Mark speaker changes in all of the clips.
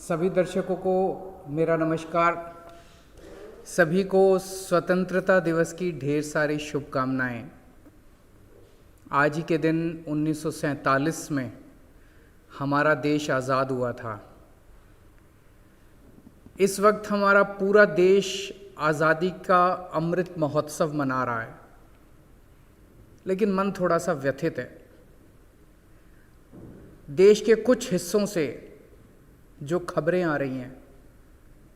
Speaker 1: सभी दर्शकों को मेरा नमस्कार। सभी को स्वतंत्रता दिवस की ढेर सारी शुभकामनाएं। आज ही के दिन 1947 में हमारा देश आज़ाद हुआ था। इस वक्त हमारा पूरा देश आज़ादी का अमृत महोत्सव मना रहा है, लेकिन मन थोड़ा सा व्यथित है। देश के कुछ हिस्सों से जो खबरें आ रही हैं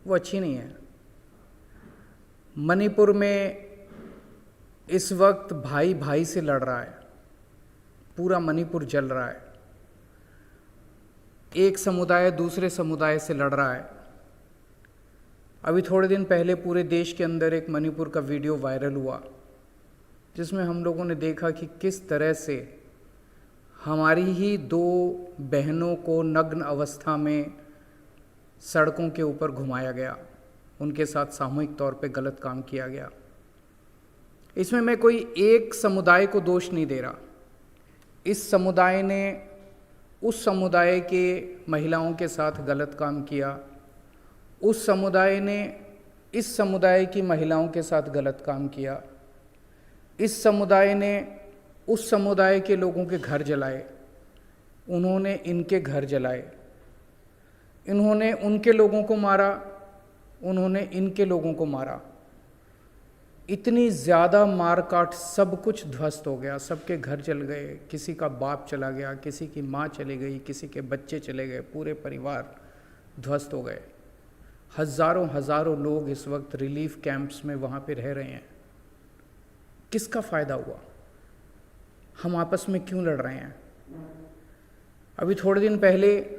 Speaker 1: वो अच्छी नहीं है। मणिपुर में इस वक्त भाई भाई से लड़ रहा है, पूरा मणिपुर जल रहा है। एक समुदाय दूसरे समुदाय से लड़ रहा है। अभी थोड़े दिन पहले पूरे देश के अंदर एक मणिपुर का वीडियो वायरल हुआ, जिसमें हम लोगों ने देखा कि किस तरह से हमारी ही दो बहनों को नग्न अवस्था में सड़कों के ऊपर घुमाया गया, उनके साथ सामूहिक तौर पे गलत काम किया गया। इसमें मैं कोई एक समुदाय को दोष नहीं दे रहा। इस समुदाय ने उस समुदाय के महिलाओं के साथ गलत काम किया, उस समुदाय ने इस समुदाय की महिलाओं के साथ गलत काम किया। इस समुदाय ने उस समुदाय के लोगों के घर जलाए, उन्होंने इनके घर जलाए, इन्होंने उनके लोगों को मारा, उन्होंने इनके लोगों को मारा। इतनी ज़्यादा मार काट, सब कुछ ध्वस्त हो गया, सबके घर जल गए, किसी का बाप चला गया, किसी की माँ चली गई, किसी के बच्चे चले गए, पूरे परिवार ध्वस्त हो गए। हज़ारों हज़ारों लोग इस वक्त रिलीफ कैंप्स में वहाँ पे रह रहे हैं। किसका फ़ायदा हुआ? हम आपस में क्यों लड़ रहे हैं? अभी थोड़े दिन पहले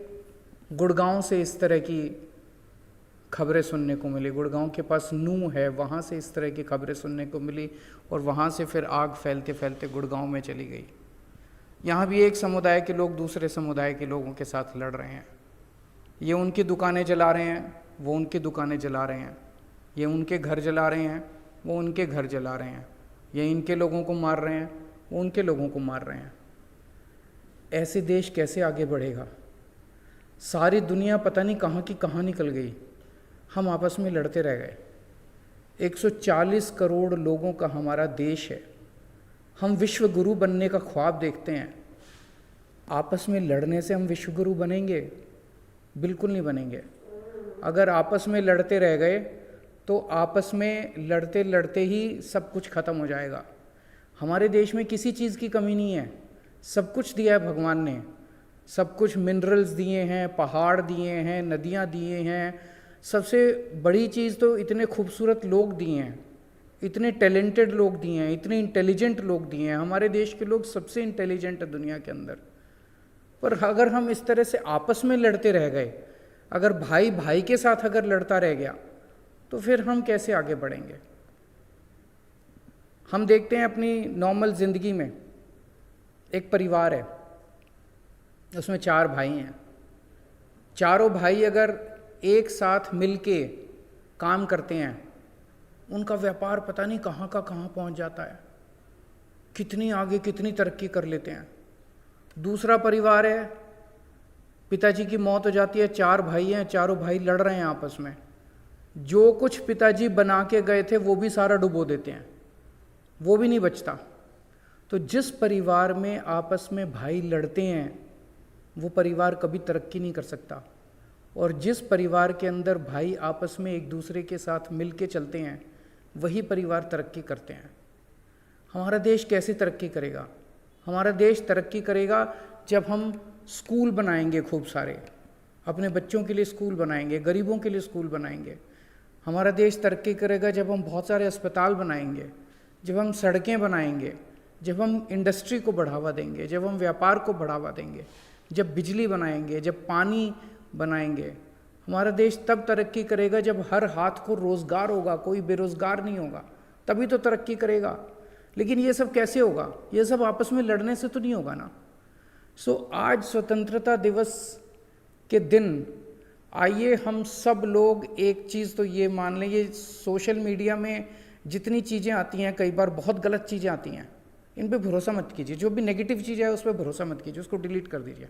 Speaker 1: गुड़गांव से इस तरह की खबरें सुनने को मिली। गुड़गांव के पास नूह है, वहाँ से इस तरह की खबरें सुनने को मिली और वहाँ से फिर आग फैलते फैलते गुड़गांव में चली गई। यहाँ भी एक समुदाय के लोग दूसरे समुदाय के लोगों के साथ लड़ रहे हैं। ये उनकी दुकानें जला रहे हैं, वो उनकी दुकानें जला रहे हैं। ये उनके घर जला रहे हैं, वो उनके घर जला रहे हैं। ये इनके लोगों को मार रहे हैं, वो उनके लोगों को मार रहे हैं। ऐसे देश कैसे आगे बढ़ेगा? सारी दुनिया पता नहीं कहाँ की कहाँ निकल गई। हम आपस में लड़ते रह गए। 140 करोड़ लोगों का हमारा देश है। हम विश्व गुरु बनने का ख्वाब देखते हैं। आपस में लड़ने से हम विश्व गुरु बनेंगे? बिल्कुल नहीं बनेंगे। अगर आपस में लड़ते रह गए तो आपस में लड़ते लड़ते ही सब कुछ ख़त्म हो जाएगा। हमारे देश में किसी चीज़ की कमी नहीं है। सब कुछ दिया है भगवान ने। सब कुछ मिनरल्स दिए हैं, पहाड़ दिए हैं, नदियाँ दिए हैं। सबसे बड़ी चीज़ तो इतने खूबसूरत लोग दिए हैं, इतने टैलेंटेड लोग दिए हैं, इतने इंटेलिजेंट लोग दिए हैं। हमारे देश के लोग सबसे इंटेलिजेंट है दुनिया के अंदर। पर अगर हम इस तरह से आपस में लड़ते रह गए, अगर भाई भाई के साथ अगर लड़ता रह गया, तो फिर हम कैसे आगे बढ़ेंगे? हम देखते हैं अपनी नॉर्मल ज़िंदगी में एक परिवार है, उसमें 4 भाई हैं। चारों भाई अगर एक साथ मिलके काम करते हैं, उनका व्यापार पता नहीं कहाँ का कहाँ पहुँच जाता है, कितनी आगे कितनी तरक्की कर लेते हैं। दूसरा परिवार है, पिताजी की मौत हो जाती है, 4 भाई हैं, चारों भाई लड़ रहे हैं आपस में। जो कुछ पिताजी बना के गए थे वो भी सारा डुबो देते हैं, वो भी नहीं बचता। तो जिस परिवार में आपस में भाई लड़ते हैं वो परिवार कभी तरक्की नहीं कर सकता। और जिस परिवार के अंदर भाई आपस में एक दूसरे के साथ मिल के चलते हैं, वही परिवार तरक्की करते हैं। हमारा देश कैसे तरक्की करेगा? हमारा देश तरक्की करेगा जब हम स्कूल बनाएंगे, खूब सारे अपने बच्चों के लिए स्कूल बनाएंगे, गरीबों के लिए स्कूल बनाएंगे। हमारा देश तरक्की करेगा जब हम बहुत सारे अस्पताल बनाएंगे, जब हम सड़कें बनाएंगे, जब हम इंडस्ट्री को बढ़ावा देंगे, जब हम व्यापार को बढ़ावा देंगे, जब बिजली बनाएंगे, जब पानी बनाएंगे। हमारा देश तब तरक्की करेगा जब हर हाथ को रोज़गार होगा, कोई बेरोज़गार नहीं होगा, तभी तो तरक्की करेगा। लेकिन ये सब कैसे होगा? ये सब आपस में लड़ने से तो नहीं होगा ना। आज स्वतंत्रता दिवस के दिन आइए हम सब लोग एक चीज़ तो ये मान लें, ये सोशल मीडिया में जितनी चीज़ें आती हैं, कई बार बहुत गलत चीज़ें आती हैं, इन पे भरोसा मत कीजिए। जो भी नेगेटिव चीज़ है उस पर भरोसा मत कीजिए, उसको डिलीट कर दीजिए।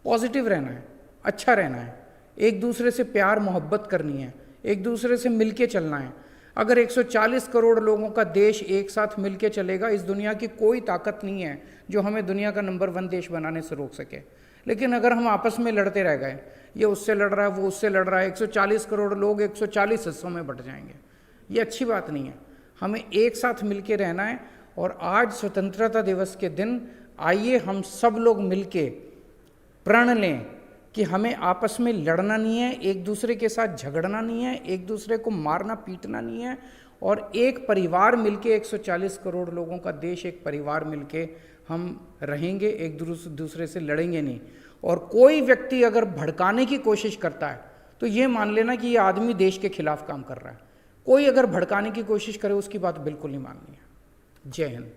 Speaker 1: पॉजिटिव रहना है, अच्छा रहना है, एक दूसरे से प्यार मोहब्बत करनी है, एक दूसरे से मिलके चलना है। अगर 140 करोड़ लोगों का देश एक साथ मिलके चलेगा, इस दुनिया की कोई ताकत नहीं है जो हमें दुनिया का नंबर 1 देश बनाने से रोक सके। लेकिन अगर हम आपस में लड़ते रह गए, ये उससे लड़ रहा है, वो उससे लड़ रहा है, 140 करोड़ लोग 140 हिस्सों में बट जाएंगे, ये अच्छी बात नहीं है। हमें एक साथ मिलके रहना है। और आज स्वतंत्रता दिवस के दिन आइए हम सब लोग मिलके प्रण लें कि हमें आपस में लड़ना नहीं है, एक दूसरे के साथ झगड़ना नहीं है, एक दूसरे को मारना पीटना नहीं है, और एक परिवार मिलके 140 करोड़ लोगों का देश, एक परिवार मिलके हम रहेंगे, एक दूसरे से लड़ेंगे नहीं। और कोई व्यक्ति अगर भड़काने की कोशिश करता है तो ये मान लेना कि ये आदमी देश के खिलाफ काम कर रहा है। कोई अगर भड़काने की कोशिश करे उसकी बात बिल्कुल नहीं माननी है। जय हिंद।